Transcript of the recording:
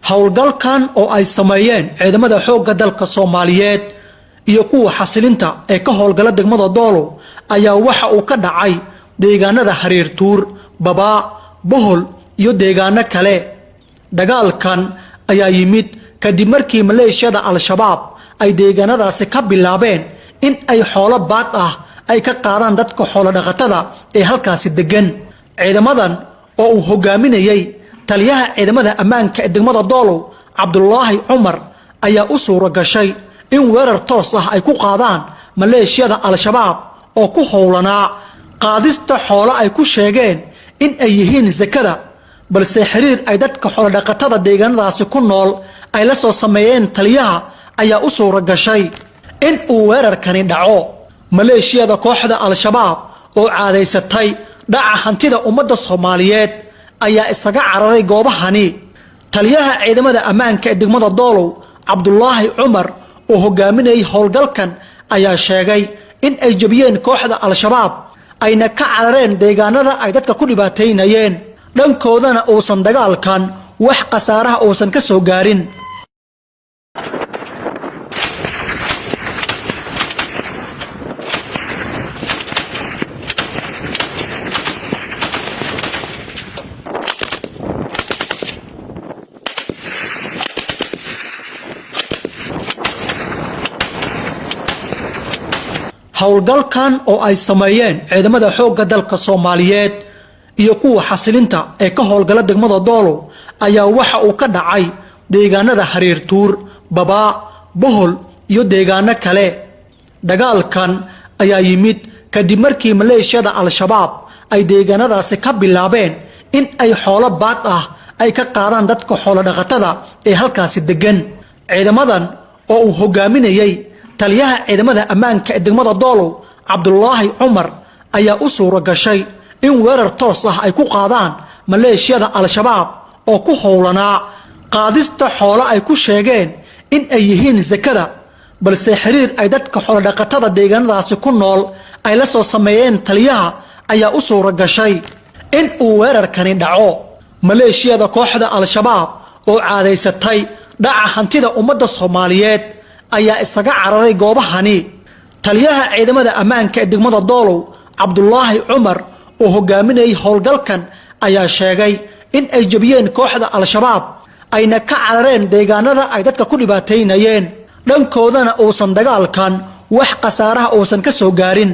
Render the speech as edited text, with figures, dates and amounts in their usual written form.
howlgalkan oo ay sameeyeen ciidamada xoogga dalka Soomaaliyeed iyo kuwa xasilinta ee ka howlgala degmada Doolow ayaa waxa uu ka dhacay deegaanada Xariir Tuur, Baba, Bohol iyo deegaano kale. Dagaalkan ayaa yimid kadib markii maleeshiyada Al-Shabaab ay deegaanadaasi ka bilaabeen in ay xoolo baad ah ay ka qaadaan dadka xoolo dhaqatada ee halkaasi degan. Ciidamadan oo uu hogaaminayay taliyaha ciidamada ammaanka ee degmada Doolow Cabdullaahi Cumar ayaa u suura gashay in weerar toos ah ay ku qaadaan maleeshiyada Al-Shabaab oo ku howlanaa qaadista xoolo ay ku sheegeen in ay yihiin zakada, balse xiriir ay dadka xoolo dhaqatada deegaanadaasi ku nool ay la soo sameeyeen taliyaha ayaa u suura gashay in uu weerarkani dhaco. maleeshiyada kooxda Al-Shabaab oo caadaysatay dhaca hantida ummadda Soomaaliyeed ayaa isaga cararay goobahani. taliyaha ciidamada ammaanka ee degmada Doolow Cabdullaahi Cumar oo hogaaminayay howlgalkan ayaa sheegay in ay jabiyeen kooxda Al-Shabaab ayna ka carareen deegaanada ay dadka ku dhibaateynayeen, dhankoodana uusan dagaalkan wax khasaaraha uusan ka soo gaarin. howlgalkan oo ay sameeyeen ciidamada xoogga dalka Soomaaliyeed iyo kuwa xasilinta ee ka howlgala degmada Doolow ayaa waxa uu ka dhacay deegaanada Xariir Tuur, Baba, Bohol iyo deegaano kale. dagaalkan ayaa yimid kadib markii maleeshiyada Al-Shabaab ay deegaanadaasi ka bilaabeen in ay xoolo baad ah ay ka qaadaan dadka xoolo dhaqatada ee halkaasi degan. ciidamadan oo uu hogaaminayay taliyaha ciidamada ammaanka ee degmada Doolow Cabdullaahi Cumar ayaa u suura gashay in weerar toos ah ay ku qaadaan maleeshiyada Al-Shabaab oo ku howlanaa qaadista xoolo ay ku sheegeen in ay yihiin zakada, balse xiriir ay dadka xoolo dhaqatada deegaanadaasi ku nool ay la soo sameeyeen taliyaha ayaa u suura gashay in uu weerarkani dhaco. maleeshiyada kooxda Al-Shabaab oo caadaysatay dhaca hantida ummadda Soomaaliyeed ayaa isaga cararay goobahani. taliyaha ciidamada ammaanka ee degmada Doolow Cabdullaahi Cumar oo hogaaminayay howlgalkan ayaa sheegay in ay jabiyeen kooxda Al-Shabaab ayna ka carareen deegaanada ay dadka ku dhibaateynayeen, dhankoodana uusan dagaalkan wax khasaaraha uusan ka soo gaarin.